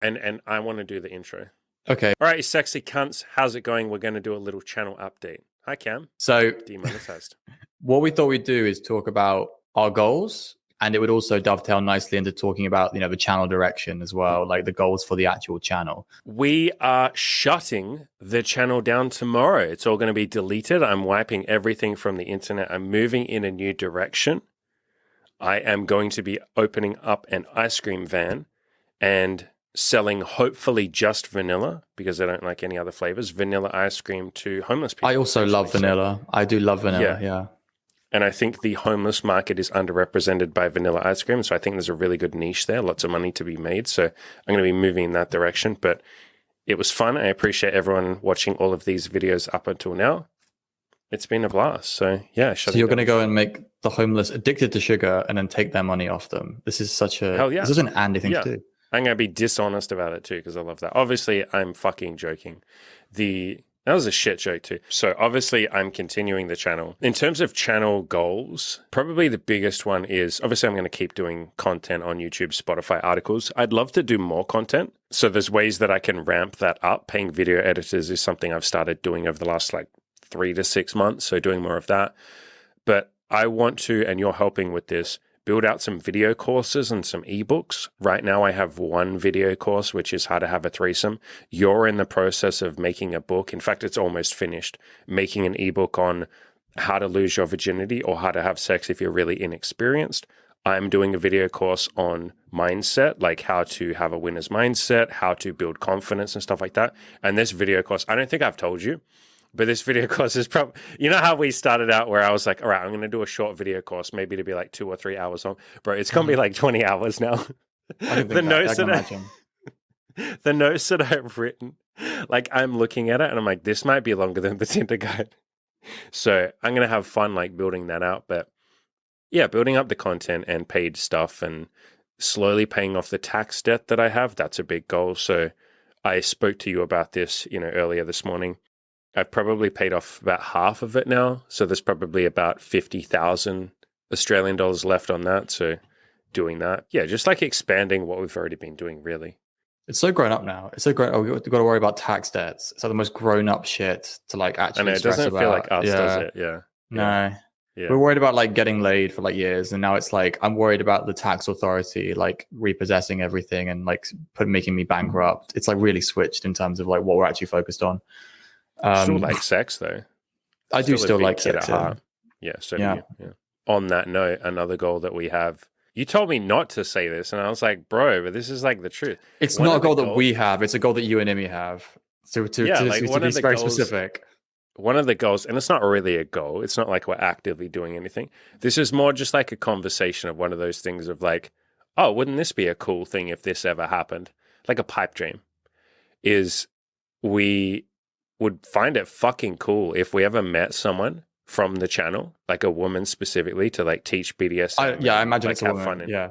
And I want to do the intro. Okay. All right, you sexy cunts. How's it going? We're going to do a little channel update. Hi, Cam. So Demonetized. what we thought we'd do is talk about our goals, and it would also dovetail nicely into talking about, the channel direction as well, like the goals for the actual channel. We are shutting the channel down tomorrow. It's all going to be deleted. I'm wiping everything from the internet. I'm moving in a new direction. I am going to be opening up an ice cream van and selling hopefully just vanilla, because I don't like any other flavors, vanilla ice cream to homeless people. I also love vanilla. I do love vanilla, yeah. And I think the homeless market is underrepresented by vanilla ice cream. So I think there's a really good niche there, lots of money to be made. So I'm going to be moving in that direction. But it was fun. I appreciate everyone watching all of these videos up until now. It's been a blast. So yeah. So you're going to go and make the homeless addicted to sugar and then take their money off them. This is such a, hell yeah. This is an Andy thing to do. I'm going to be dishonest about it too, because I love that. Obviously, I'm fucking joking. That was a shit joke too. So obviously, I'm continuing the channel. In terms of channel goals, probably the biggest one is, obviously, I'm going to keep doing content on YouTube, Spotify articles. I'd love to do more content. So there's ways that I can ramp that up. Paying video editors is something I've started doing over the last 3 to 6 months. So doing more of that. But I want to, and you're helping with this, build out some video courses and some ebooks. Right now, I have one video course, which is how to have a threesome. You're in the process of making a book. In fact, it's almost finished, making an ebook on how to lose your virginity or how to have sex if you're really inexperienced. I'm doing a video course on mindset, like how to have a winner's mindset, how to build confidence and stuff like that. And this video course, I don't think I've told you, but this video course is probably, you know how we started out where I was like, all right, I'm going to do a short video course, maybe to be 2 or 3 hours long. Bro, it's going to be 20 hours now. The notes that I've written, I'm looking at it and I'm like, this might be longer than the Tinder guide. So I'm going to have fun building that out. But yeah, building up the content and paid stuff and slowly paying off the tax debt that I have, that's a big goal. So I spoke to you about this, earlier this morning. I've probably paid off about half of it now. So there's probably about 50,000 Australian dollars left on that. So doing that. Yeah, just expanding what we've already been doing, really. It's so grown up now. It's so grown. Oh, we've got to worry about tax debts. It's the most grown up shit to actually. I know, it doesn't feel like us, does it? Yeah. No. Yeah. We're worried about getting laid for years, and now it's I'm worried about the tax authority repossessing everything and making me bankrupt. It's really switched in terms of what we're actually focused on. Still like sex though. I do still like sex. Yeah, so do you. Yeah. On that note, another goal that we have. You told me not to say this, and I was like, bro, but this is the truth. It's not a goal that we have. It's a goal that you and Imi have. To be very specific. One of the goals, and it's not really a goal. It's not we're actively doing anything. This is more just a conversation of one of those things of oh, wouldn't this be a cool thing if this ever happened? Like a pipe dream. Is we would find it fucking cool if we ever met someone from the channel, a woman specifically, to teach BDSM. I imagine it's a woman. Yeah.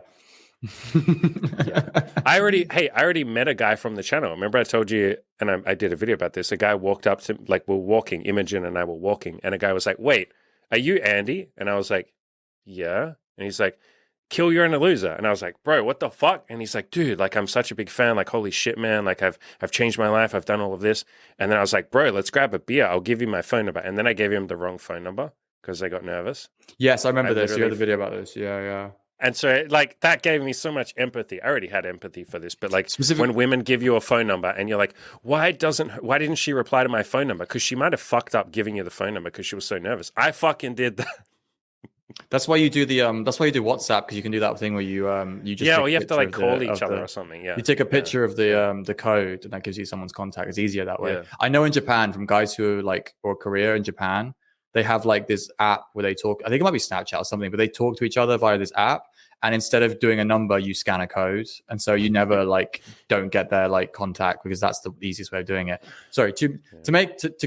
I already met a guy from the channel. Remember I told you, and I did a video about this. A guy walked up to, we're walking, Imogen and I were walking, and a guy was like, wait, are you Andy? And I was like, yeah. And he's like, kill, you're in a loser. And I was like, bro, what the fuck? And he's like, dude, I'm such a big fan. Holy shit, man. I've changed my life. I've done all of this. And then I was like, bro, let's grab a beer. I'll give you my phone number. And then I gave him the wrong phone number because I got nervous. Yes, I remember this. You had the video about this. Yeah. And so that gave me so much empathy. I already had empathy for this, but when women give you a phone number and you're like, why didn't she reply to my phone number? Because she might have fucked up giving you the phone number because she was so nervous. I fucking did that. That's why you do that's why you do WhatsApp, because you can do that thing where you just or you have to call each other or something. Yeah, you take a picture of the code and that gives you someone's contact. It's easier that way. Yeah. I know in Japan, from guys who are or Korea in Japan, they have this app where they talk. I think it might be Snapchat or something, but they talk to each other via this app. And instead of doing a number, you scan a code, and so you never don't get their contact, because that's the easiest way of doing it. Sorry, to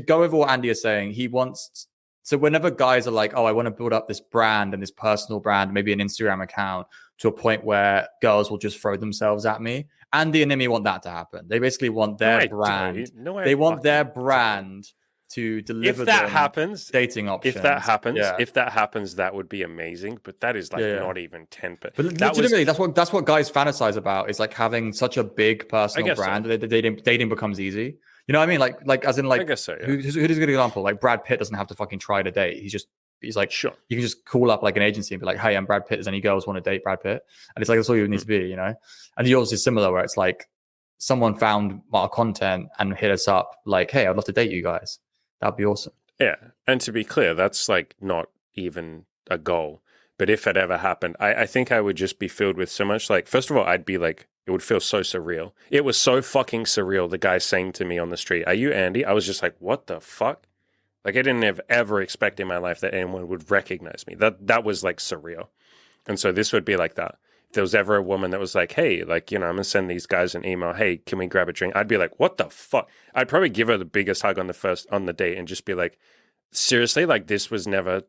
go over what Andy is saying, he wants. So whenever guys are oh, I want to build up this brand and this personal brand, maybe an Instagram account, to a point where girls will just throw themselves at me. Andy and Imi want that to happen. They basically want their brand. They want their brand to deliver if that them happens, dating options. if that happens, that would be amazing. But that is like not even 10%. But legitimately, that's what guys fantasize about, is like having such a big personal brand that dating becomes easy. You know what I mean? Like as in like, I guess so. Yeah. Who's a good example? Like Brad Pitt doesn't have to fucking try to date. He's like, sure, you can just call up like an agency and be like, hey, I'm Brad Pitt. Does any girls want to date Brad Pitt? And it's like, that's all you need to be, you know? And yours is similar, where it's like someone found our content and hit us up like, hey, I'd love to date you guys. That'd be awesome. Yeah. And to be clear, that's like not even a goal. But if it ever happened, I think I would just be filled with so much, like, first of all, I'd be like, it would feel so surreal. It was so fucking surreal. The guy saying to me on the street, "Are you Andy?" I was just like, what the fuck? Like, I didn't ever expect in my life that anyone would recognize me. That was like surreal. And so this would be like that. If there was ever a woman that was like, hey, like, you know, I'm going to send these guys an email. Hey, can we grab a drink? I'd be like, what the fuck? I'd probably give her the biggest hug on the date and just be like, seriously, like, this was never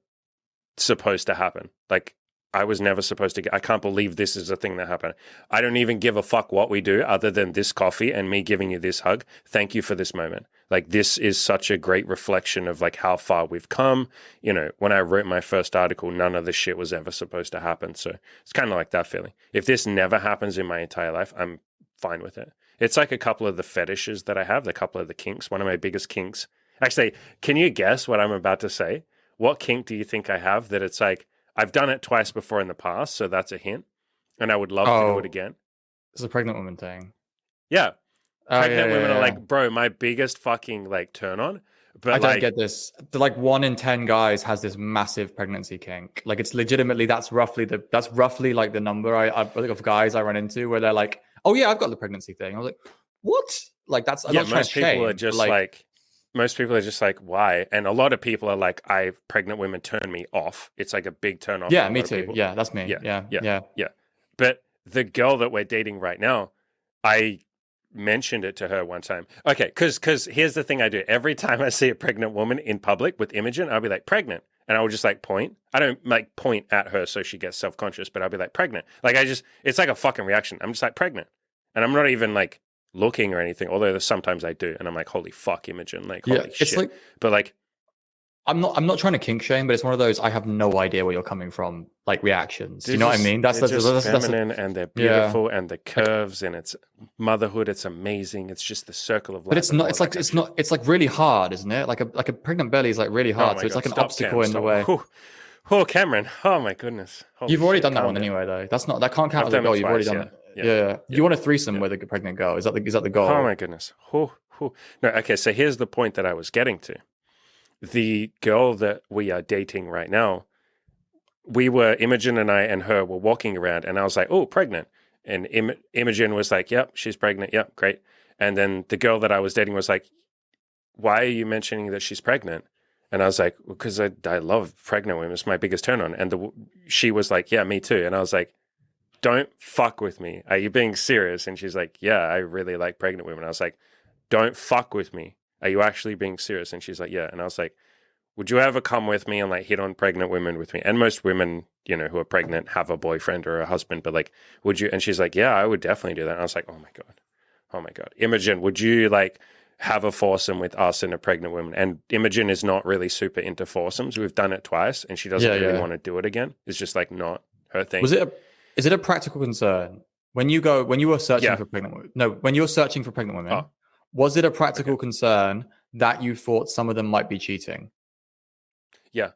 supposed to happen. Like, I was never supposed to I can't believe this is a thing that happened. I don't even give a fuck what we do other than this coffee and me giving you this hug. Thank you for this moment. Like, this is such a great reflection of like how far we've come. You know, when I wrote my first article, none of this shit was ever supposed to happen. So it's kind of like that feeling. If this never happens in my entire life, I'm fine with it. It's like a couple of the fetishes that I have, a couple of the kinks. One of my biggest kinks. Actually, can you guess what I'm about to say? What kink do you think I have that it's like, I've done it twice before in the past, so that's a hint. And I would love to do it again. It's a pregnant woman thing. Yeah. Pregnant women are like, bro, my biggest fucking like turn on. But I don't get this. Like 1 in 10 guys has this massive pregnancy kink. Like, it's legitimately, that's roughly like the number I think of guys I run into where they're like, oh yeah, I've got the pregnancy thing. I was like, what? Like, that's most people are just like most people are just like, why? And a lot of people are like, pregnant women turn me off. It's like a big turn off. Yeah, me too. Yeah, that's me. Yeah. But the girl that we're dating right now, I mentioned it to her one time. Okay, because here's the thing I do. Every time I see a pregnant woman in public with Imogen, I'll be like, pregnant. And I will just like point. I don't like point at her so she gets self-conscious, but I'll be like, pregnant. Like, it's like a fucking reaction. I'm just like, pregnant. And I'm not even like looking or anything, although sometimes I do, and I'm like, holy fuck, Imogen, like, holy shit. Like, but like, I'm not trying to kink shame, but it's one of those I have no idea where you're coming from, like, reactions. You know what I mean? That's feminine, and they're beautiful, and the curves, and it's motherhood. It's amazing. It's just the circle of life. But it's not. It's like really hard, isn't it? Like a pregnant belly is like really hard. So it's like an obstacle in the way. Oh, Cameron. Oh my goodness. You've already done that one anyway, though. That can't count as a goal. You've already done it. Yeah. You want a threesome with a pregnant girl? Is that the goal? Oh my goodness. No. Okay. So here's the point that I was getting to. The girl that we are dating right now, Imogen and I and her were walking around, and I was like, oh, pregnant. And Imogen was like, yep, she's pregnant. Yep, great. And then the girl that I was dating was like, why are you mentioning that she's pregnant? And I was like, because I love pregnant women. It's my biggest turn on. And she was like, yeah, me too. And I was like, don't fuck with me. Are you being serious? And she's like, yeah, I really like pregnant women. I was like, don't fuck with me. Are you actually being serious? And she's like, yeah. And I was like, would you ever come with me and like hit on pregnant women with me? And most women, you know, who are pregnant have a boyfriend or a husband, but like, would you? And she's like, yeah, I would definitely do that. And I was like, oh my God. Imogen, would you like have a foursome with us and a pregnant woman? And Imogen is not really super into foursomes. We've done it twice and she doesn't really want to do it again. It's just like not her thing. Is it a practical concern when you were searching for pregnant women? No, when you're searching for pregnant women, was it a practical concern that you thought some of them might be cheating? Yeah.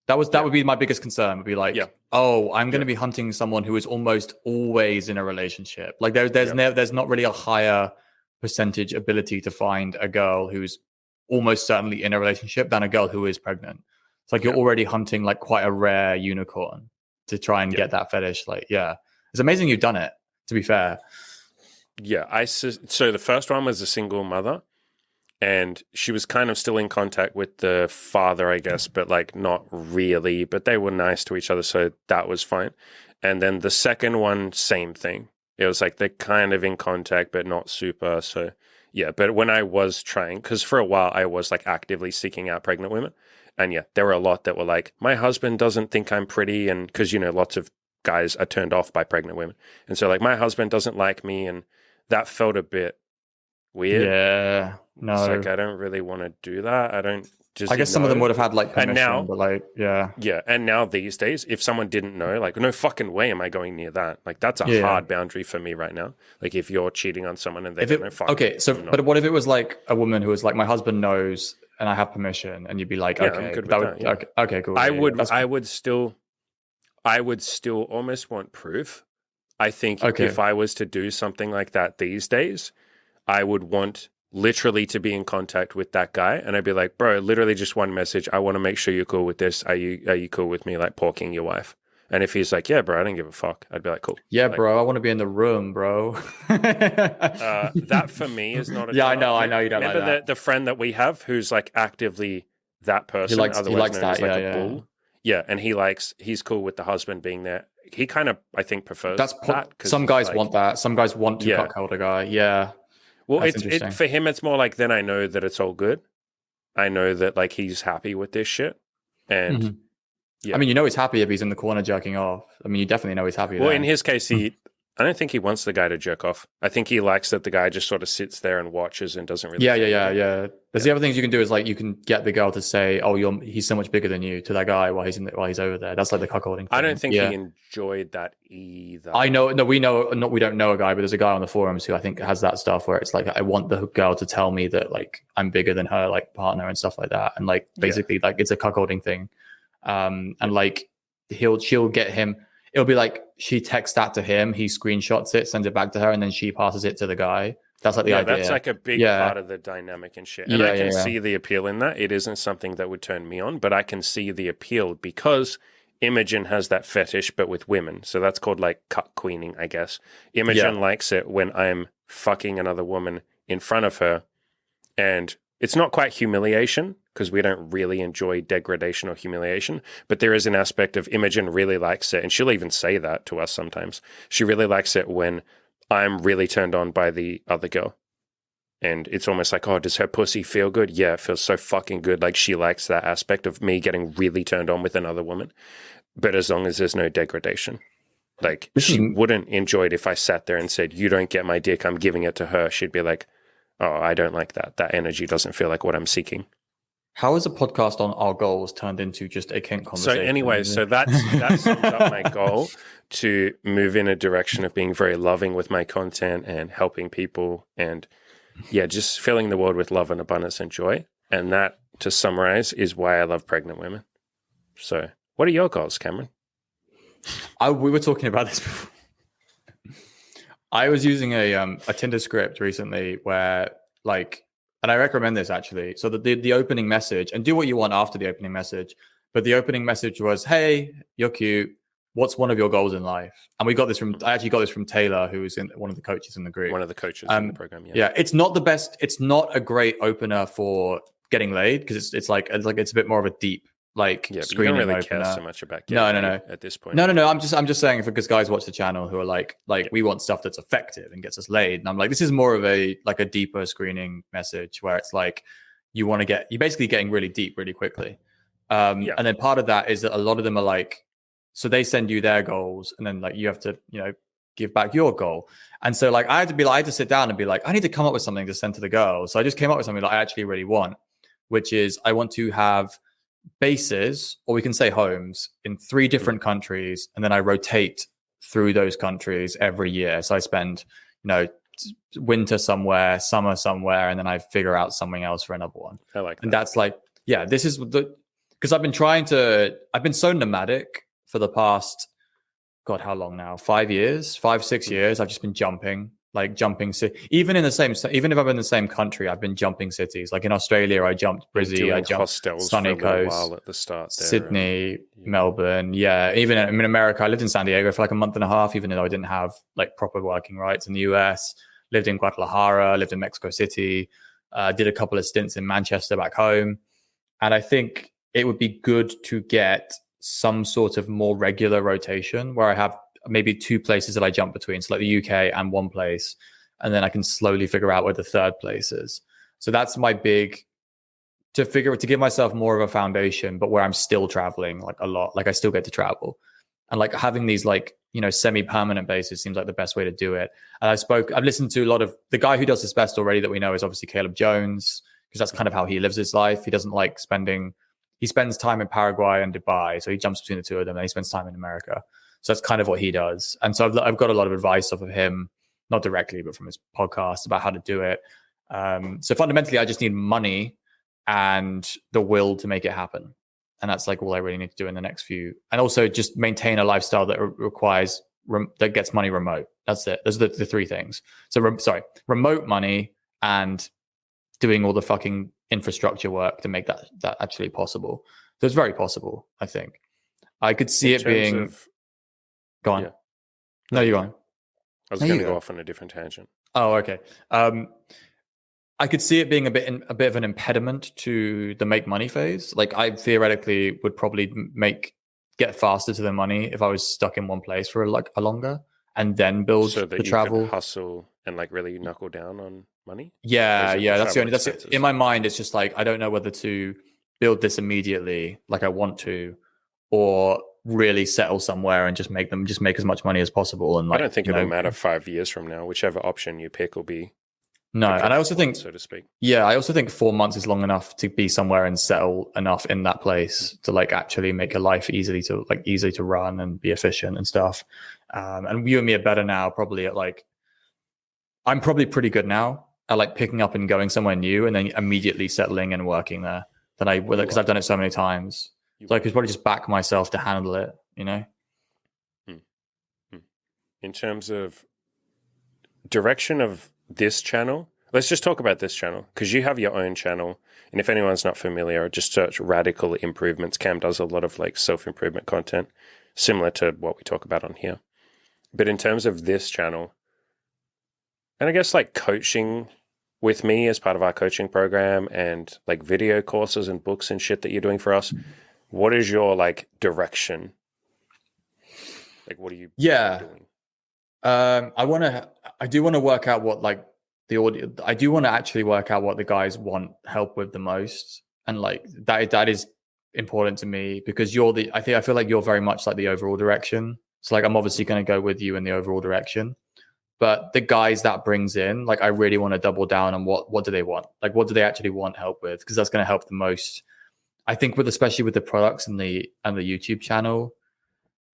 That would be my biggest concern. Would be like, oh, I'm going to be hunting someone who is almost always in a relationship. Like there's not really a higher percentage ability to find a girl who's almost certainly in a relationship than a girl who is pregnant. It's like you're already hunting like quite a rare unicorn to try and get that fetish. Like, it's amazing you've done it, to be fair. Yeah. So the first one was a single mother, and she was kind of still in contact with the father, I guess, but like not really, but they were nice to each other. So that was fine. And then the second one, same thing. It was like they're kind of in contact, but not super. So yeah, but when I was trying, because for a while I was like actively seeking out pregnant women. And yeah, there were a lot that were like, my husband doesn't think I'm pretty. And because, you know, lots of guys are turned off by pregnant women. And so like, my husband doesn't like me. And that felt a bit weird. Yeah. No. It's like, I don't really want to do that. I don't just, I guess some of them would have had like permission, and now, but like, yeah. yeah. And now these days, if someone didn't know, like, no fucking way am I going near that. Like, that's a Yeah. hard boundary for me right now. Like, if you're cheating on someone and they don't know, fuck. Okay, so, but what if it was like a woman who was like, my husband knows and I have permission, and you'd be like, okay, I'm good with that. yeah. Okay, cool. I would still almost want proof. I think if I was to do something like that these days, I would want literally to be in contact with that guy, and I'd be like, bro, literally just one message. I want to make sure you're cool with this. Are you cool with me like porking your wife? And if he's like, yeah, bro, I don't give a fuck, I'd be like, cool. Yeah, like, bro, I want to be in the room, bro. That for me is not a I know you don't. Remember like that. the friend that we have who's like actively that person, he likes that, like a bull. Yeah, and he's cool with the husband being there. He kind of, I think, prefers that. Some guys want that. Some guys want to cuckold a guy. Yeah. Well, it's for him. It's more like, then I know that it's all good. I know that like he's happy with this shit, and I mean, he's happy if he's in the corner jerking off. I mean, you definitely know he's happy. Well, in his case, I don't think he wants the guy to jerk off. I think he likes that the guy just sort of sits there and watches and doesn't really. Yeah. There's the other things you can do is like you can get the girl to say, "Oh, he's so much bigger than you," to that guy while he's over there. That's like the cuckolding thing. I don't think he enjoyed that either. I know. No, we don't know a guy, but there's a guy on the forums who I think has that stuff where it's like, I want the girl to tell me that like I'm bigger than her like partner and stuff like that, and like basically like it's a cuckolding thing, and like she'll get him. It'll be like she texts that to him, he screenshots it, sends it back to her, and then she passes it to the guy. That's like the idea. That's like a big part of the dynamic and shit. And I can see the appeal in that. It isn't something that would turn me on, but I can see the appeal because Imogen has that fetish, but with women. So that's called like cuck queening, I guess. Imogen likes it when I'm fucking another woman in front of her, and it's not quite humiliation because we don't really enjoy degradation or humiliation, but there is an aspect of Imogen really likes it, and she'll even say that to us sometimes. She really likes it when I'm really turned on by the other girl. And it's almost like, oh, does her pussy feel good? Yeah, it feels so fucking good. Like she likes that aspect of me getting really turned on with another woman. But as long as there's no degradation. Like she wouldn't enjoy it if I sat there and said, you don't get my dick, I'm giving it to her. She'd be like, oh, I don't like that. That energy doesn't feel like what I'm seeking. How is a podcast on our goals turned into just a kink conversation? So anyway, that sums up my goal to move in a direction of being very loving with my content and helping people and just filling the world with love and abundance and joy. And that, to summarize, is why I love pregnant women. So what are your goals, Cameron? We were talking about this before. I was using a Tinder script recently where like, and I recommend this actually. So the opening message, and do what you want after the opening message, but the opening message was, hey, you're cute. What's one of your goals in life? And I actually got this from Taylor, who is one of the coaches in the group. One of the coaches in the program. Yeah. It's not the best. It's not a great opener for getting laid because it's a bit more of a deep screening. You don't really opener. care so much about getting laid at this point. No. I'm just saying because guys watch the channel who are like we want stuff that's effective and gets us laid. And I'm like, this is more of a deeper screening message where it's like you're basically getting really deep really quickly. And then part of that is that a lot of them are like, so they send you their goals and then like you have to, give back your goal. And so like I had to sit down and be like, I need to come up with something to send to the girls. So I just came up with something that I actually really want, which is I want to have bases, or we can say homes, in 3 different countries, and then I rotate through those countries every year. So I spend, winter somewhere, summer somewhere, and then I figure out something else for another one. I like that. And that's like, this is because I've been so nomadic for the past, God, how long now? 6 years. I've just been jumping. Even if I'm in the same country, I've been jumping cities. Like in Australia, I jumped Brizzy, I jumped Sunny Coast, at the start there, Sydney, Melbourne. Yeah, even in America, I lived in San Diego for like a month and a half, even though I didn't have like proper working rights in the US. Lived in Guadalajara, lived in Mexico City, did a couple of stints in Manchester back home. And I think it would be good to get some sort of more regular rotation where I have maybe 2 places that I jump between, so like the UK and 1 place, and then I can slowly figure out where the 3rd place is. So that's my big to give myself more of a foundation, but where I'm still traveling like a lot, like I still get to travel, and like having these like semi-permanent basis seems like the best way to do it. And I've listened to a lot of the guy who does this best already that we know is obviously Caleb Jones, because that's kind of how he lives his life. He doesn't like he spends time in Paraguay and Dubai. So he jumps between the two of them and he spends time in America. So that's kind of what he does. And so I've got a lot of advice off of him, not directly, but from his podcast about how to do it. So fundamentally, I just need money and the will to make it happen. And that's like all I really need to do in the next few. And also just maintain a lifestyle that requires, that gets money remote. That's it. Those are the three things. So, remote money and doing all the fucking infrastructure work to make that actually possible. So it's very possible, I think. I could see it being... Go on. Yeah. No, you're on. I was going to go off on a different tangent. Oh, okay. I could see it being a bit of an impediment to the make money phase. Like I theoretically would probably get faster to the money if I was stuck in one place for a longer, and then build so that the travel. Could hustle and like really knuckle down on money. Yeah. That's the only. That's it. In my mind. It's just like I don't know whether to build this immediately, like I want to, or really settle somewhere and just make as much money as possible. And like, I don't think it'll matter 5 years from now. Whichever option you pick will be. No, and I also think, so to speak. Yeah, I also think 4 months is long enough to be somewhere and settle enough in that place to like actually make a life easy to run and be efficient and stuff. And you and me are better now, probably at like, I'm probably pretty good now at like picking up and going somewhere new and then immediately settling and working there than I will, because I've done it so many times. So I could probably just back myself to handle it, In terms of direction of this channel, let's just talk about this channel because you have your own channel. And if anyone's not familiar, just search Radical Improvements. Cam does a lot of like self-improvement content, similar to what we talk about on here. But in terms of this channel, and I guess like coaching with me as part of our coaching program and like video courses and books and shit that you're doing for us, what is your like direction? Like, what are you doing? I do want to work out what like the audience, I do want to actually work out what the guys want help with the most. And like that is important to me because I feel like you're very much like the overall direction. So like, I'm obviously going to go with you in the overall direction, but the guys that brings in, like, I really want to double down on what do they want? Like, what do they actually want help with? Because that's going to help the most. I think especially with the products and the YouTube channel,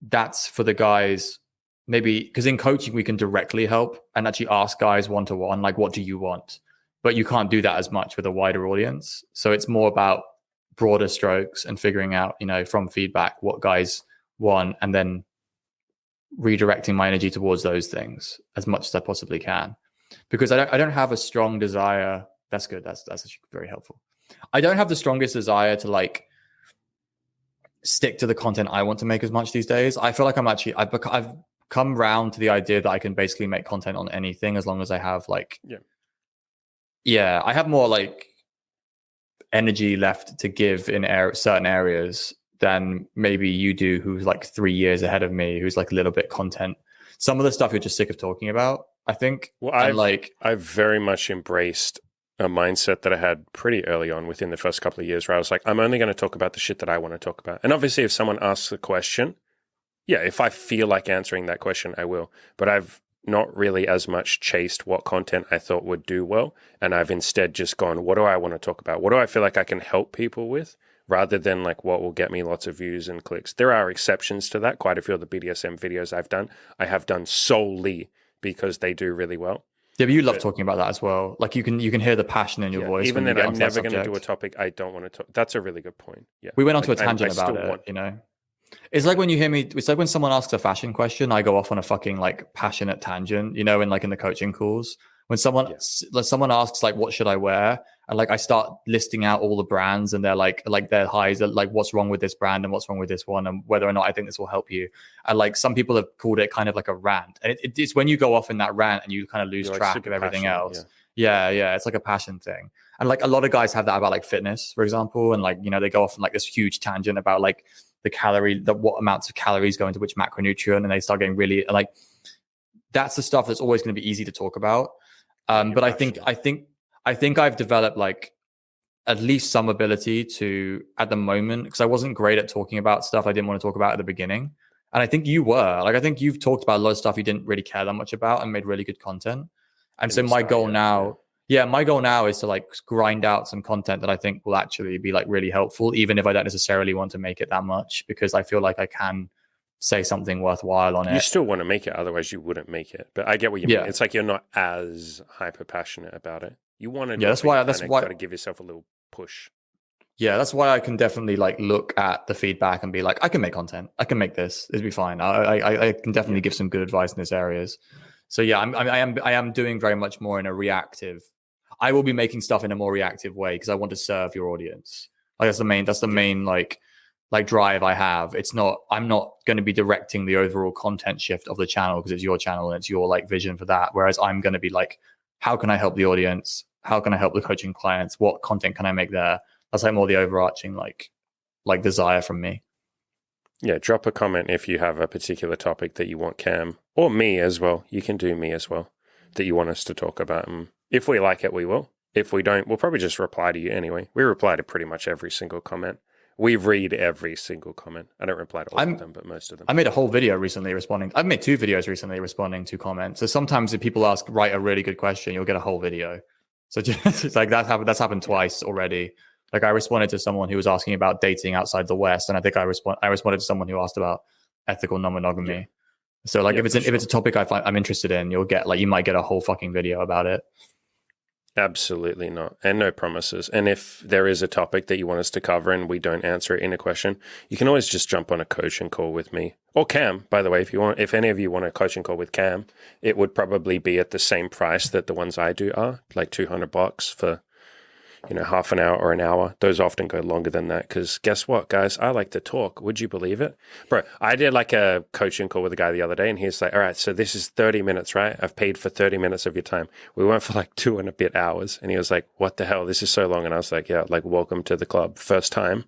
that's for the guys. Maybe because in coaching, we can directly help and actually ask guys one-to-one, like, what do you want? But you can't do that as much with a wider audience. So it's more about broader strokes and figuring out, from feedback, what guys want, and then redirecting my energy towards those things as much as I possibly can. Because I don't have a strong desire. That's good. That's actually very helpful. I don't have the strongest desire to like stick to the content I want to make as much these days. I feel like I've come round to the idea that I can basically make content on anything as long as I have like, I have more like energy left to give in certain areas than maybe you do, who's like 3 years ahead of me, who's like a little bit content. Some of the stuff you're just sick of talking about, I think. Well, I've very much embraced a mindset that I had pretty early on within the first couple of years where I was like, I'm only going to talk about the shit that I want to talk about. And obviously if someone asks a question, if I feel like answering that question, I will. But I've not really as much chased what content I thought would do well. And I've instead just gone, what do I want to talk about? What do I feel like I can help people with? Rather than like what will get me lots of views and clicks. There are exceptions to that. Quite a few of the BDSM videos I have done solely because they do really well. Yeah, but you love talking about that as well. Like you can hear the passion in your voice. Even then, I'm never going to do a topic I don't want to talk. That's a really good point. Yeah, we went on to a tangent about it. It's like when you hear me. It's like when someone asks a fashion question, I go off on a fucking like passionate tangent. In like in the coaching calls, when someone asks like, "What should I wear?" and like I start listing out all the brands and they're like their highs, like what's wrong with this brand and what's wrong with this one and whether or not I think this will help you. And like some people have called it kind of like a rant, and it's when you go off in that rant and you kind of lose track of everything else. Yeah, it's like a passion thing. And like a lot of guys have that about like fitness, for example, and like they go off on like this huge tangent about like what amounts of calories go into which macronutrient, and they start getting really like that's the stuff that's always going to be easy to talk about. But I think I've developed like at least some ability to, at the moment, because I wasn't great at talking about stuff I didn't want to talk about at the beginning. And I think you were. Like, I think you've talked about a lot of stuff you didn't really care that much about and made really good content. And so my goal now, my goal now is to like grind out some content that I think will actually be like really helpful, even if I don't necessarily want to make it that much, because I feel like I can say something worthwhile on it. You still want to make it, otherwise you wouldn't make it. But I get what you mean. It's like you're not as hyper passionate about it. You want to, that's why got to give yourself a little push. Yeah, that's why I can definitely like look at the feedback and be like, I can make content. I can make this. It'll be fine. I can definitely give some good advice in this areas. So yeah, I am doing very much more in a reactive. I will be making stuff in a more reactive way because I want to serve your audience. Like that's the main like drive I have. I'm not going to be directing the overall content shift of the channel because it's your channel and it's your like vision for that. Whereas I'm going to be like, how can I help the audience? How can I help the coaching clients? What content can I make there? That's like more the overarching like desire from me. Yeah, drop a comment if you have a particular topic that you want Cam or me as well. You can do me as well that you want us to talk about. And if we like it, we will. If we don't, we'll probably just reply to you anyway. We reply to pretty much every single comment. We read every single comment. I don't reply to all of them, but most of them. I made a whole video recently responding. I've made 2 videos recently responding to comments. So sometimes if people write a really good question, you'll get a whole video. So just it's like that's happened twice already. Like I responded to someone who was asking about dating outside the West, and I think I responded to someone who asked about ethical non-monogamy. Yeah. So like if it's a topic I'm interested in, you might get a whole fucking video about it. Absolutely not. And no promises. And if there is a topic that you want us to cover and we don't answer it in a question, you can always just jump on a coaching call with me or Cam. By the way, if any of you want a coaching call with Cam, it would probably be at the same price that the ones I do are, like $200 for, half an hour or an hour. Those often go longer than that because guess what, guys? I like to talk. Would you believe it? Bro, I did like a coaching call with a guy the other day and he's like, all right, so this is 30 minutes, right? I've paid for 30 minutes of your time. We went for like 2 and a bit hours. And he was like, what the hell? This is so long. And I was like, yeah, like welcome to the club. First time.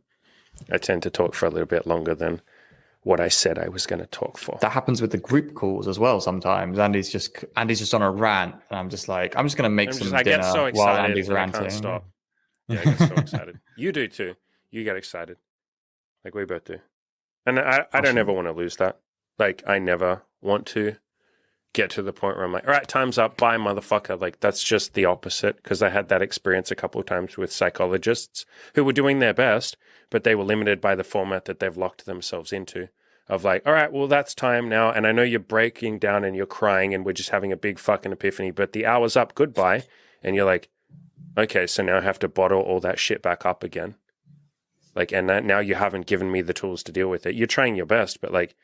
I tend to talk for a little bit longer than what I said I was going to talk for. That happens with the group calls as well sometimes. Andy's just on a rant and I'm just like, I'm just going to make some dinner while Andy's ranting. I can't stop. Yeah, I get so excited. You do too. You get excited. Like we both do. And I don't ever want to lose that. Like I never want to get to the point where I'm like, all right, time's up. Bye, motherfucker. Like that's just the opposite because I had that experience a couple of times with psychologists who were doing their best, but they were limited by the format that they've locked themselves into of like, all right, well, that's time now. And I know you're breaking down and you're crying and we're just having a big fucking epiphany, but the hour's up. Goodbye. And you're like, okay, so now I have to bottle all that shit back up again. Like, and that now you haven't given me the tools to deal with it. You're trying your best, but like,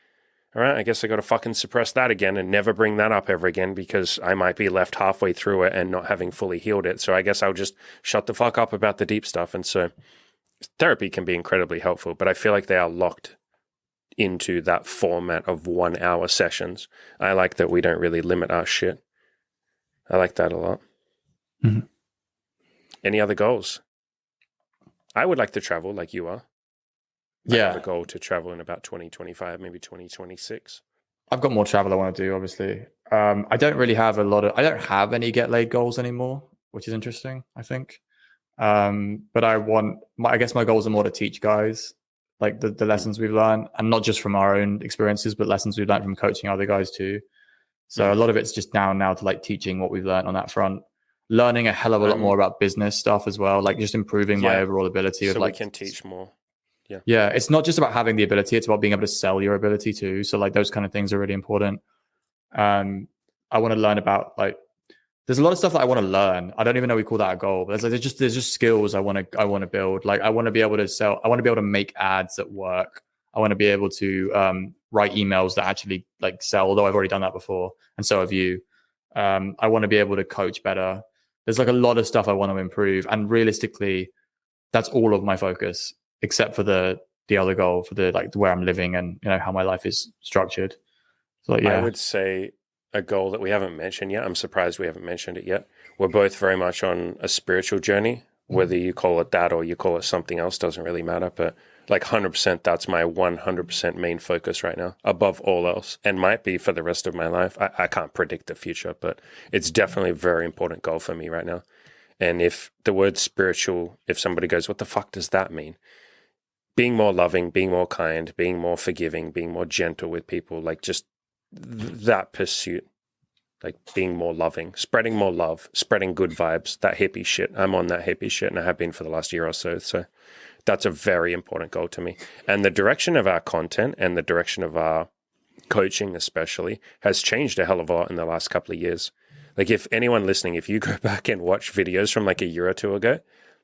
all right, I guess I got to fucking suppress that again and never bring that up ever again because I might be left halfway through it and not having fully healed it. So I guess I'll just shut the fuck up about the deep stuff. And so therapy can be incredibly helpful, but I feel like they are locked into that format of 1 hour sessions. I like that we don't really limit our shit. I like that a lot. Mm-hmm. Any other goals? I would like to travel like you are. I have a goal to travel in about 2025, maybe 2026. I've got more travel I want to do, obviously. I don't really have I don't have any get laid goals anymore, which is interesting, I think. But I guess my goals are more to teach guys like the lessons we've learned, and not just from our own experiences, but lessons we've learned from coaching other guys too. So a lot of it's just now to like teaching what we've learned on that front. Learning a hell of a lot more about business stuff as well, like just improving my overall ability. So we can teach more. Yeah. It's not just about having the ability; it's about being able to sell your ability too. So like those kind of things are really important. I want to learn about like there's a lot of stuff that I want to learn. I don't even know we call that a goal, but there's just skills I want to build. Like I want to be able to sell. I want to be able to make ads that work. I want to be able to write emails that actually like sell. Although I've already done that before, and so have you. I want to be able to coach better. There's like a lot of stuff I want to improve, and realistically, that's all of my focus, except for the other goal for the like where I'm living and how my life is structured. So like, yeah, I would say a goal that we haven't mentioned yet. I'm surprised we haven't mentioned it yet. We're both very much on a spiritual journey. Whether you call it that or you call it something else doesn't really matter. But like 100%, that's my 100% main focus right now, above all else, and might be for the rest of my life. I can't predict the future, but it's definitely a very important goal for me right now. And if the word spiritual, if somebody goes, what the fuck does that mean? being more loving, being more kind, being more forgiving, being more gentle with people, like just that pursuit, like being more loving, spreading more love, spreading good vibes, that hippie shit. I'm on that hippie shit, and I have been for the last year or so. So that's a very important goal to me. And the direction of our content and the direction of our coaching especially has changed a hell of a lot in the last couple of years. Like if anyone listening, if you go back and watch videos from like a year or two ago,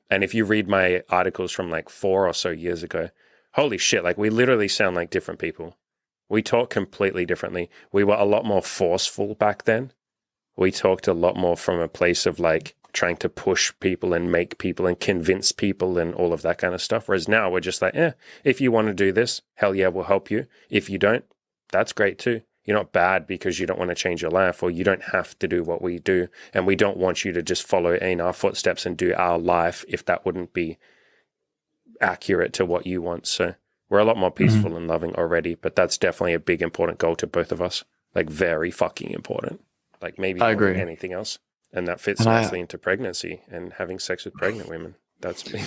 and if you read my articles from like 4 or so years ago, holy shit, like we literally sound like different people. We talk completely differently. We were a lot more forceful back then. We talked a lot more from a place of like trying to push people and make people and convince people and all of that kind of stuff. Whereas now we're just like, if you want to do this, hell yeah, we'll help you. If you don't, that's great too. You're not bad because you don't want to change your life, or you don't have to do what we do. And we don't want you to just follow in our footsteps and do our life if that wouldn't be accurate to what you want. So we're a lot more peaceful and loving already, but that's definitely a big, important goal to both of us. Like very fucking important. Like maybe more than anything else. And that fits nicely into pregnancy and having sex with pregnant women. That's me.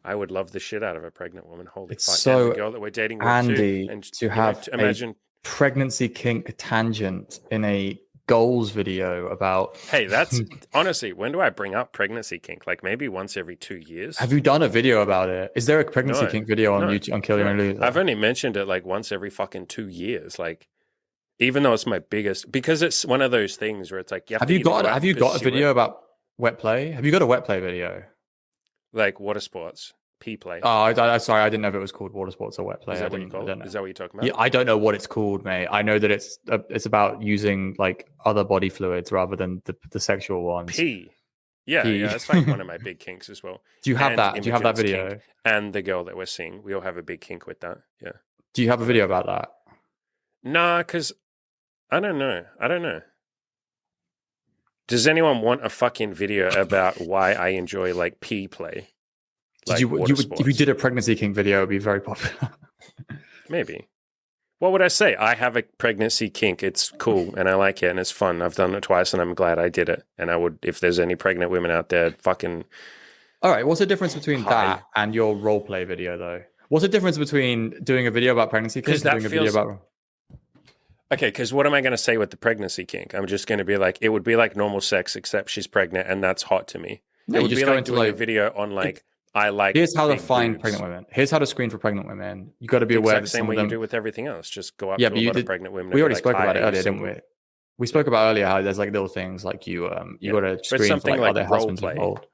I would love the shit out of a pregnant woman. Holy fuck. So and the girl that we're dating with Andy, too. And to have imagine pregnancy kink tangent in a goals video about hey, that's honestly, when do I bring up pregnancy kink? Like maybe once every 2 years. Have you done a video about it? Is there a pregnancy kink video on YouTube on Kill Your Own Loser? I've only mentioned it like once every fucking 2 years. Like even though it's my biggest, because it's one of those things where it's like have you got a video about wet play? Have you got a wet play video? Like water sports. P-play. Oh, sorry, I didn't know if it was called water sports or wet play. Is that what you call it? Is that what you're talking about? Yeah, I don't know what it's called, mate. I know that it's about using like other body fluids rather than the sexual ones. Yeah, that's like one of my big kinks as well. Do you have that? Do you have that video? And the girl that we're seeing, we all have a big kink with that. Yeah. Do you have a video about that? Nah, because I don't know. Does anyone want a fucking video about why I enjoy like pee play? Like if you did a pregnancy kink video, it would be very popular. Maybe. What would I say? I have a pregnancy kink. It's cool and I like it and it's fun. I've done it twice and I'm glad I did it. And I would, if there's any pregnant women out there, fucking. All right. What's the difference between that and your role play video, though? What's the difference between doing a video about pregnancy kink and doing a video about? Okay, because what am I going to say with the pregnancy kink? I'm just going to be like, it would be like normal sex, except she's pregnant, and that's hot to me. No, it would be like doing a video on like. I like. Here's how to find pregnant women. Here's how to screen for pregnant women. You got to be aware. The same way you do with everything else. Just go up to a lot of pregnant women. We already spoke about it earlier, didn't we? We spoke about earlier how there's like little things like you got to screen for like other husbands involved.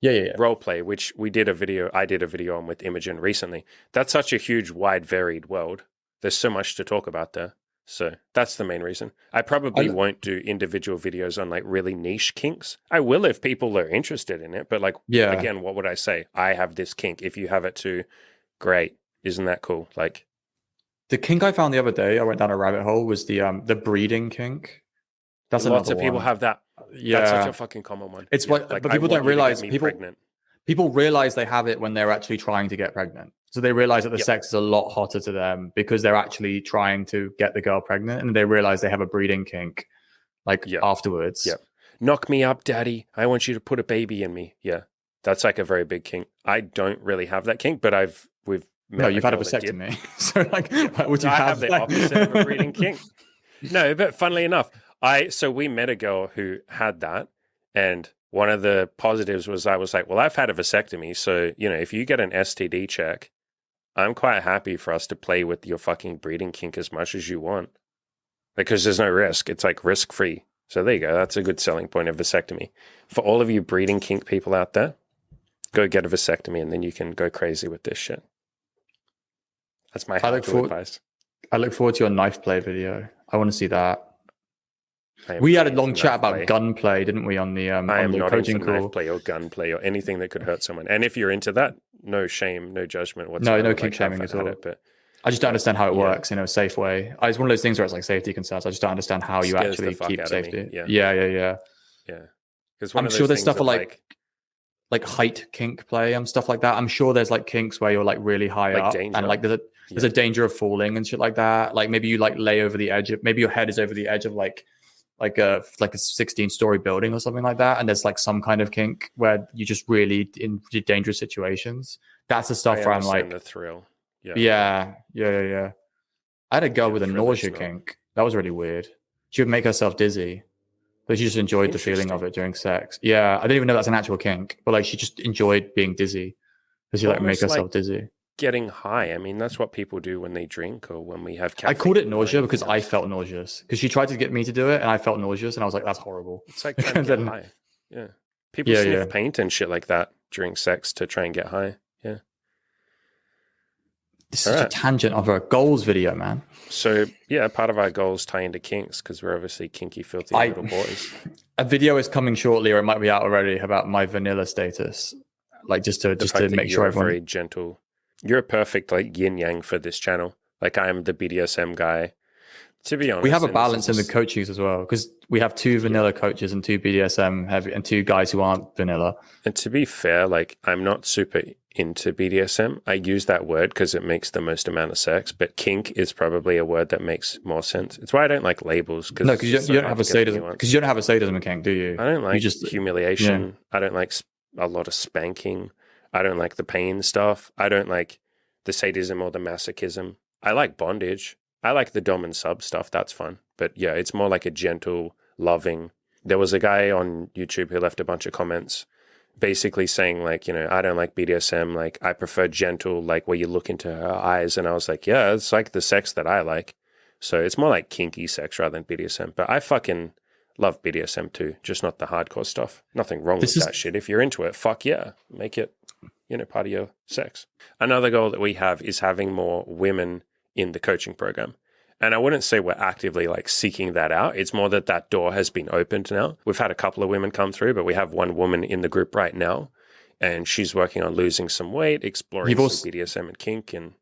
Yeah. Role play, which I did a video on with Imogen recently. That's such a huge, wide, varied world. There's so much to talk about there. So that's the main reason. I probably won't do individual videos on like really niche kinks. I will if people are interested in it. But like, again, what would I say? I have this kink. If you have it too, great. Isn't that cool? Like the kink I found the other day, I went down a rabbit hole, was the breeding kink. That's lots of people have that. Yeah, that's such a fucking common one. It's what, but people don't realize. People realize they have it when they're actually trying to get pregnant. So they realize that the sex is a lot hotter to them because they're actually trying to get the girl pregnant, and they realize they have a breeding kink afterwards. Yeah. Knock me up, daddy. I want you to put a baby in me. Yeah. That's like a very big kink. I don't really have that kink, but you've had a vasectomy. So like, would you have the opposite of a breeding kink? No, but funnily enough, we met a girl who had that, and one of the positives was I was like, well, I've had a vasectomy, so if you get an STD check, I'm quite happy for us to play with your fucking breeding kink as much as you want, because there's no risk. It's like risk free. So there you go. That's a good selling point of vasectomy for all of you breeding kink people out there. Go get a vasectomy, and then you can go crazy with this shit. That's my advice. I look forward to your knife play video. I want to see that. We had a long chat about gunplay, didn't we, on the I am not coaching into call? Knife play or gunplay or anything that could hurt someone. And if you're into that, no shame, no judgment whatsoever. No kink shaming at all. But I just don't understand how it works in a safe way. It's one of those things where it's like safety concerns. I just don't understand how you actually keep safety. Yeah. Because I'm sure there's stuff for like height kink play and stuff like that. I'm sure there's like kinks where you're like really high up and like there's a danger of falling and shit like that. Like maybe you like lay over the edge of, maybe your head is over the edge of like like a 16-story building or something like that, and there's like some kind of kink where you just really in dangerous situations. That's the stuff where I'm like, the thrill. Yeah. I had a girl with a nausea not. kink. That was really weird. She would make herself dizzy, but she just enjoyed the feeling of it during sex. Yeah, I didn't even know that's an actual kink, but like she just enjoyed being dizzy because she like make herself dizzy. Getting high. I mean, that's what people do when they drink or when we have caffeine. I called it nausea because I felt nauseous because she tried to get me to do it and I felt nauseous and I was like, that's horrible. It's like trying to get high. Yeah. People sniff paint and shit like that during sex to try and get high. Yeah. This is such a tangent of our goals video, man. So, yeah, part of our goals tie into kinks because we're obviously kinky, filthy little boys. A video is coming shortly, or it might be out already, about my vanilla status. Like just to make sure everyone... very gentle. You're a perfect like yin yang for this channel. Like I'm the BDSM guy. To be honest, we have a balance in the coaches as well because we have 2 vanilla coaches and 2 BDSM heavy and 2 guys who aren't vanilla. And to be fair, like I'm not super into BDSM. I use that word because it makes the most amount of sex, but kink is probably a word that makes more sense. It's why I don't like labels. No, because you don't have a sadism. Because you don't have a sadism kink, do you? I don't like humiliation. Yeah. I don't like a lot of spanking. I don't like the pain stuff. I don't like the sadism or the masochism. I like bondage. I like the dom and sub stuff. That's fun. But yeah, it's more like a gentle, loving. There was a guy on YouTube who left a bunch of comments basically saying like, you know, I don't like BDSM. Like I prefer gentle, like where you look into her eyes. And I was like, yeah, it's like the sex that I like. So it's more like kinky sex rather than BDSM. But I fucking love BDSM too, just not the hardcore stuff. Nothing wrong with that shit. If you're into it, fuck yeah, make it, you know, part of your sex. Another goal that we have is having more women in the coaching program. And I wouldn't say we're actively like seeking that out. It's more that door has been opened now. We've had a couple of women come through, but we have one woman in the group right now, and she's working on losing some weight, exploring some BDSM and kink. And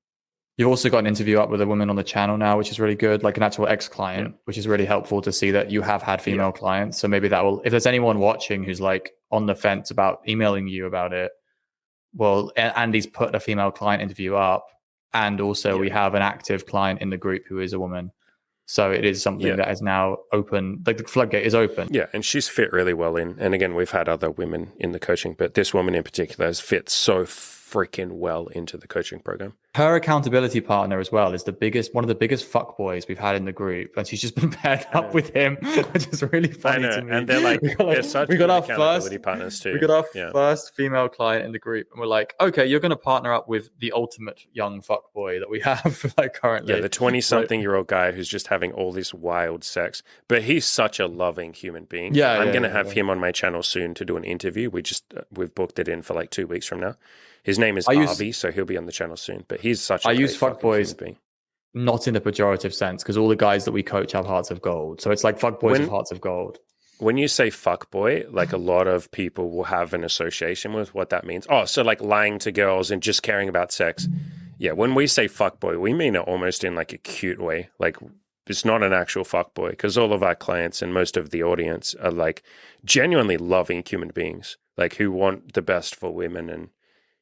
you've also got an interview up with a woman on the channel now, which is really good, like an actual ex-client, which is really helpful to see that you have had female clients. So maybe that will, if there's anyone watching who's like on the fence about emailing you about it, well, Andy's put a female client interview up. And also we have an active client in the group who is a woman. So it is something that is now open. Like the floodgate is open. Yeah. And she's fit really well in. And again, we've had other women in the coaching, but this woman in particular has fit so freaking well into the coaching program. Her accountability partner as well is one of the biggest fuckboys we've had in the group. And she's just been paired up with him, which is really funny to me. And they're like, we got our accountability partners too. We got our first female client in the group. And we're like, okay, you're going to partner up with the ultimate young fuckboy that we have like currently. Yeah, the 20-something-year-old guy who's just having all this wild sex. But he's such a loving human being. Yeah, I'm going to have him on my channel soon to do an interview. We've booked it in for like 2 weeks from now. His name is Harvey, so he'll be on the channel soon. But he's such a great fuckboys being. Not in a pejorative sense, because all the guys that we coach have hearts of gold. So it's like fuckboys with hearts of gold. When you say fuckboy, like a lot of people will have an association with what that means. Oh, so like lying to girls and just caring about sex. Yeah, when we say fuckboy, we mean it almost in like a cute way. Like it's not an actual fuckboy, because all of our clients and most of the audience are like genuinely loving human beings, like who want the best for women. And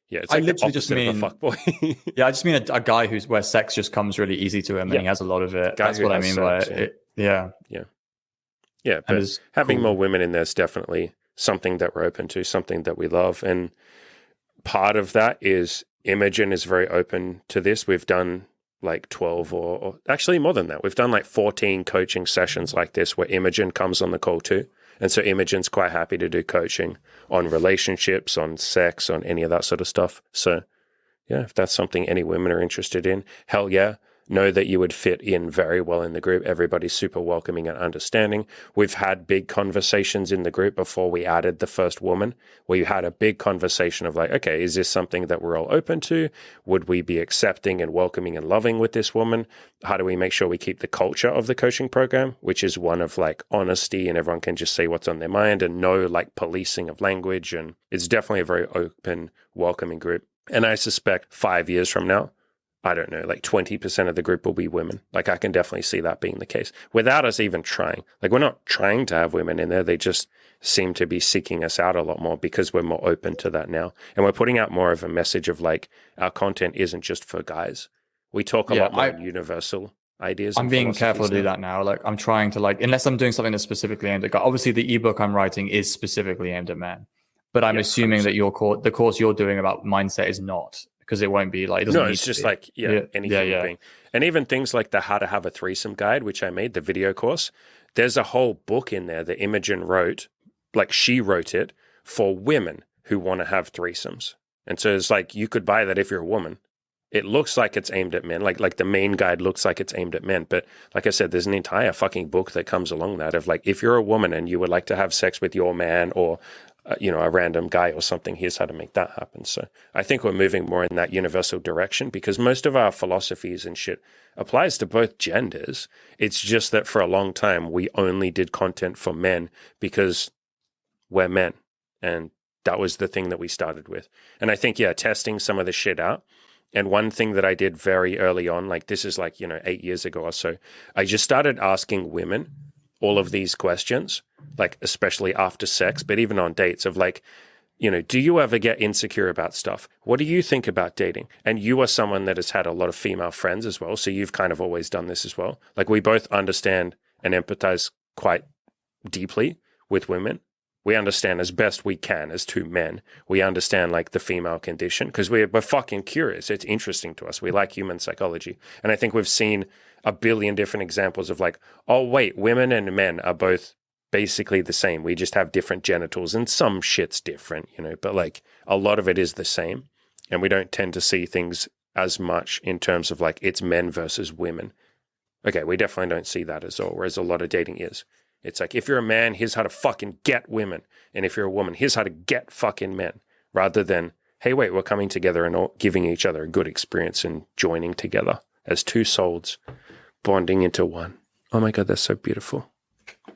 yeah, it's like I literally just mean a fuckboy. Yeah, I just mean a guy where sex just comes really easy to him and he has a lot of it. That's what I mean by it. Yeah. Yeah, but having more women in there is definitely something that we're open to, something that we love. And part of that is Imogen is very open to this. We've done like 12 or actually more than that. We've done like 14 coaching sessions like this where Imogen comes on the call too. And so Imogen's quite happy to do coaching on relationships, on sex, on any of that sort of stuff. So yeah, if that's something any women are interested in, hell yeah. Know that you would fit in very well in the group. Everybody's super welcoming and understanding. We've had big conversations in the group before we added the first woman, where you had a big conversation of like, okay, is this something that we're all open to? Would we be accepting and welcoming and loving with this woman? How do we make sure we keep the culture of the coaching program, which is one of like honesty and everyone can just say what's on their mind and no like policing of language. And it's definitely a very open, welcoming group. And I suspect 5 years from now, I don't know, like 20% of the group will be women. Like I can definitely see that being the case without us even trying. Like we're not trying to have women in there. They just seem to be seeking us out a lot more because we're more open to that now. And we're putting out more of a message of like our content isn't just for guys. We talk a lot more universal. ideas. I'm and being careful to do now. that now. Like I'm trying to like, unless I'm doing something that's specifically aimed at guys. Obviously, the ebook I'm writing is specifically aimed at men, but I'm assuming 100%. that the course you're doing about mindset is not, because it won't be like, it doesn't No, need it's to just be. like, any human being. And even things like the How to Have a Threesome guide, which I made, the video course, there's a whole book in there that Imogen wrote, like she wrote it for women who want to have threesomes. And so it's like, you could buy that if you're a woman. It looks like it's aimed at men, like the main guide looks like it's aimed at men. But like I said, there's an entire fucking book that comes along that of like, if you're a woman and you would like to have sex with your man or, a random guy or something, here's how to make that happen. So I think we're moving more in that universal direction because most of our philosophies and shit applies to both genders. It's just that for a long time, we only did content for men because we're men. And that was the thing that we started with. And I think, testing some of the shit out. And one thing that I did very early on, like this is like, 8 years ago or so, I just started asking women all of these questions, like especially after sex, but even on dates of like, do you ever get insecure about stuff? What do you think about dating? And you are someone that has had a lot of female friends as well. So you've kind of always done this as well. Like we both understand and empathize quite deeply with women. We understand as best we can as two men. We understand like the female condition because we're fucking curious. It's interesting to us. We like human psychology. And I think we've seen a billion different examples of like, oh, wait, women and men are both basically the same. We just have different genitals and some shit's different, but like a lot of it is the same. And we don't tend to see things as much in terms of like it's men versus women. Okay, we definitely don't see that as all, whereas a lot of dating is. It's like, if you're a man, here's how to fucking get women. And if you're a woman, here's how to get fucking men. Rather than, hey, wait, we're coming together and all giving each other a good experience and joining together as two souls, bonding into one. Oh my God, that's so beautiful.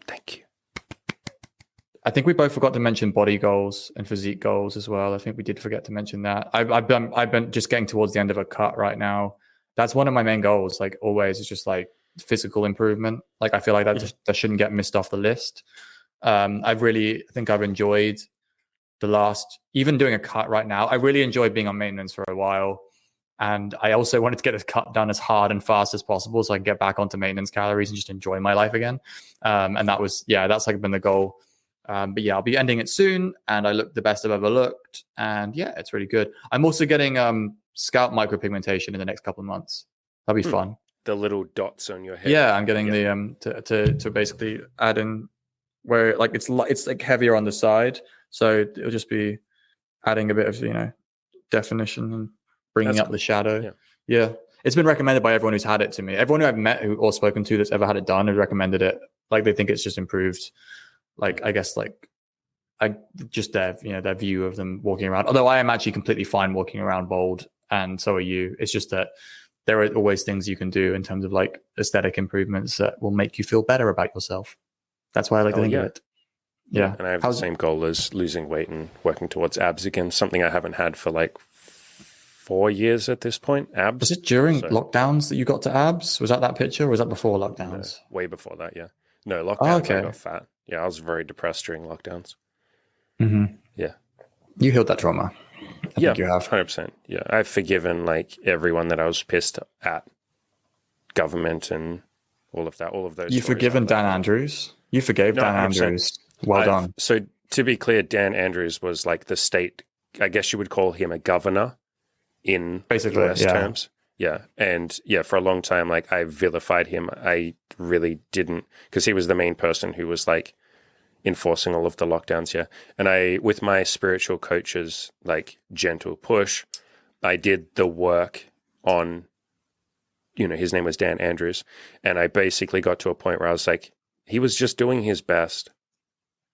Thank you. I think we both forgot to mention body goals and physique goals as well. I think we did forget to mention that. I've been just getting towards the end of a cut right now. That's one of my main goals. Like always, it's just like physical improvement. Like I feel like that shouldn't get missed off the list. I think I've enjoyed the last, even doing a cut right now. I really enjoyed being on maintenance for a while. And I also wanted to get this cut done as hard and fast as possible so I can get back onto maintenance calories and just enjoy my life again. And that's like been the goal. But yeah, I'll be ending it soon and I look the best I've ever looked. And yeah, it's really good. I'm also getting scalp micropigmentation in the next couple of months. That'll be fun. The little dots on your head. Yeah, I'm getting the to basically add in where like it's like heavier on the side, so it'll just be adding a bit of definition and bringing up the shadow. Yeah, it's been recommended by everyone who's had it to me. Everyone who I've met or spoken to that's ever had it done has recommended it. Like they think it's just improved. Like I guess just their their view of them walking around. Although I am actually completely fine walking around bald, and so are you. It's just that there are always things you can do in terms of like aesthetic improvements that will make you feel better about yourself. That's why I like to think of it. Yeah. And I have the same goal as losing weight and working towards abs again, something I haven't had for like 4 years at this point. Abs. Was it during lockdowns that you got to abs? Was that picture or was that before lockdowns? No, way before that, yeah. No, lockdowns, I got fat. Yeah, I was very depressed during lockdowns. Mm-hmm. Yeah. You healed that trauma. I think you have. 100%. Yeah, I've forgiven like everyone that I was pissed at, government and all of that, all of those. You've forgiven Dan Andrews? You forgave Dan 100%. Andrews. Well done. So to be clear, Dan Andrews was like the state, I guess you would call him a governor in basically US terms. Yeah. And yeah, for a long time, like I vilified him. I really didn't, because he was the main person who was like enforcing all of the lockdowns here. And I, with my spiritual coaches, like gentle push, I did the work on, his name was Dan Andrews. And I basically got to a point where I was like, he was just doing his best.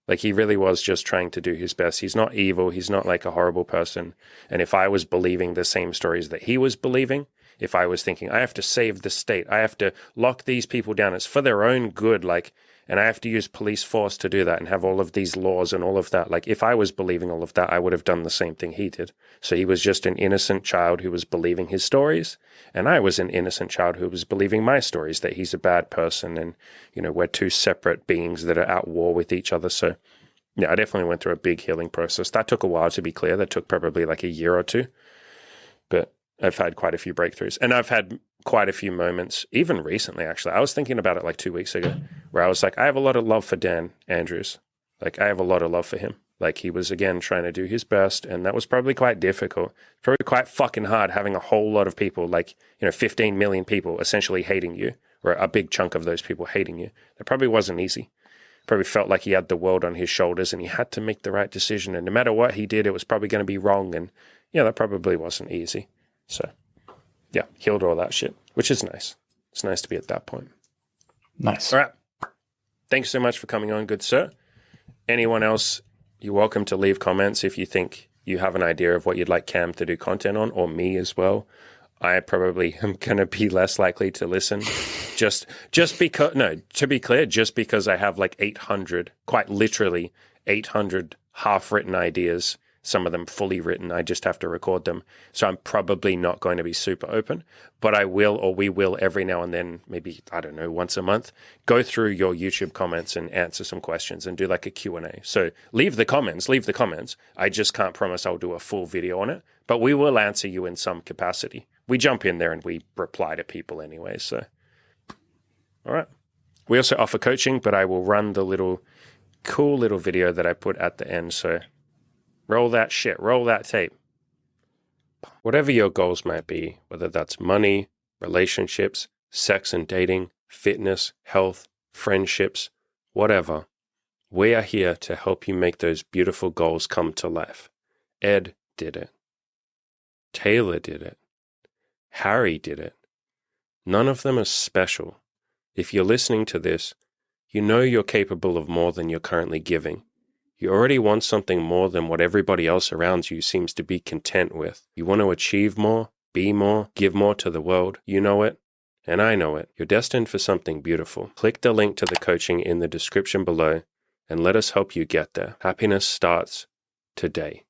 Like he really was just trying to do his best. He's not evil. He's not like a horrible person. And if I was believing the same stories that he was believing, if I was thinking, I have to save the state, I have to lock these people down, it's for their own good, like, and I have to use police force to do that and have all of these laws and all of that. Like, if I was believing all of that, I would have done the same thing he did. So he was just an innocent child who was believing his stories, and I was an innocent child who was believing my stories, that he's a bad person and, we're two separate beings that are at war with each other. So, yeah, I definitely went through a big healing process. That took a while, to be clear. That took probably like a year or two. But I've had quite a few breakthroughs. And I've had quite a few moments, even recently, actually. I was thinking about it like 2 weeks ago, where I was like, I have a lot of love for Dan Andrews. Like, I have a lot of love for him. Like, he was, again, trying to do his best, and that was probably quite difficult. Probably quite fucking hard having a whole lot of people, like, 15 million people essentially hating you, or a big chunk of those people hating you. That probably wasn't easy. Probably felt like he had the world on his shoulders and he had to make the right decision. And no matter what he did, it was probably going to be wrong. And yeah, that probably wasn't easy. So yeah, healed all that shit, which is nice. It's nice to be at that point. Nice. All right. Thanks so much for coming on, good sir. Anyone else, you're welcome to leave comments if you think you have an idea of what you'd like Cam to do content on, or me as well. I probably am going to be less likely to listen just because, no, to be clear, just because I have like 800, quite literally 800 half-written ideas, some of them fully written. I just have to record them. So I'm probably not going to be super open, but I will, or we will every now and then, maybe, I don't know, once a month, go through your YouTube comments and answer some questions and do like a Q&A. So leave the comments. I just can't promise I'll do a full video on it, but we will answer you in some capacity. We jump in there and we reply to people anyway. So, all right. We also offer coaching, but I will run the cool little video that I put at the end. So roll that shit, roll that tape. Whatever your goals might be, whether that's money, relationships, sex and dating, fitness, health, friendships, whatever, we are here to help you make those beautiful goals come to life. Ed did it. Taylor did it. Harry did it. None of them are special. If you're listening to this, you know you're capable of more than you're currently giving. You already want something more than what everybody else around you seems to be content with. You want to achieve more, be more, give more to the world. You know it, and I know it. You're destined for something beautiful. Click the link to the coaching in the description below, and let us help you get there. Happiness starts today.